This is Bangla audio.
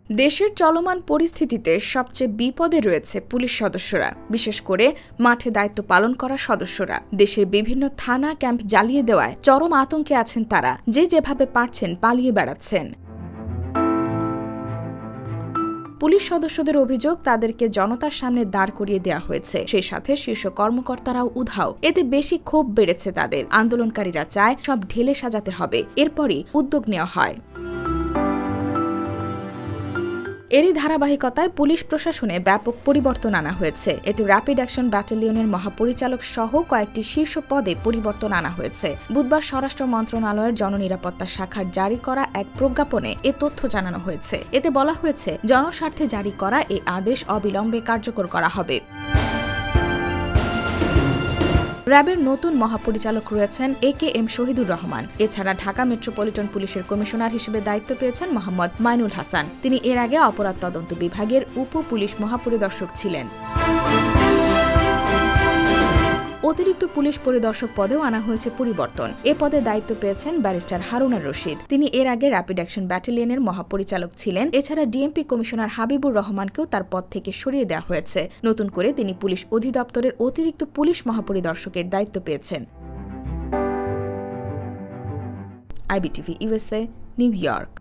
দেশের চলমান পরিস্থিতিতে সবচেয়ে বিপদে রয়েছে পুলিশ সদস্যরা, বিশেষ করে মাঠে দায়িত্ব পালন করা সদস্যরা। দেশের বিভিন্ন থানা ক্যাম্প জ্বালিয়ে দেওয়ায় চরম আতঙ্কে আছেন তারা, যে যেভাবে পারছেন পালিয়ে বেড়াচ্ছেন। পুলিশ সদস্যদের অভিযোগ, তাদেরকে জনতার সামনে দাঁড় করিয়ে দেওয়া হয়েছে, সেই সাথে শীর্ষ কর্মকর্তারাও উধাও। এতে বেশি ক্ষোভ বেড়েছে তাদের। আন্দোলনকারীরা চায় সব ঢেলে সাজাতে হবে, এরপরই উদ্যোগ নেওয়া হয়। এরই ধারাবাহিকতায় পুলিশ প্রশাসনে ব্যাপক পরিবর্তন আনা হয়েছে। এতে র্যাপিড অ্যাকশন ব্যাটালিয়নের মহাপরিচালক সহ কয়েকটি শীর্ষ পদে পরিবর্তন আনা হয়েছে। বুধবার স্বরাষ্ট্র মন্ত্রণালয়ের জননিরাপত্তা শাখার জারি করা এক প্রজ্ঞাপনে এ তথ্য জানানো হয়েছে। এতে বলা হয়েছে, জনস্বার্থে জারি করা এই আদেশ অবিলম্বে কার্যকর করা হবে। র্যাবের নতুন মহাপরিচালক রয়েছেন AKM শহীদুর রহমান। এছাড়া ঢাকা মেট্রোপলিটন পুলিশের কমিশনার হিসেবে দায়িত্ব পেয়েছেন মোহাম্মদ মাইনুল হাসান। তিনি এর আগে অপরাধ তদন্ত বিভাগের উপ পুলিশ মহাপরিদর্শক ছিলেন। অতিরিক্ত পুলিশ পরিদর্শক পদেও আনা হয়েছে পরিবর্তন। এ পদে দায়িত্ব পেয়েছেন ব্যারিস্টার হারুনার রশিদ। তিনি এর আগে র্যাপিড অ্যাকশন ব্যাটালিয়নের মহাপরিচালক ছিলেন। এছাড়া ডিএমপি কমিশনার হাবিবুর রহমানকেও তার পদ থেকে সরিয়ে দেওয়া হয়েছে। নতুন করে তিনি পুলিশ অধিদপ্তরের অতিরিক্ত পুলিশ মহাপরিদর্শকের দায়িত্ব পেয়েছেন। IBTV USA, new York.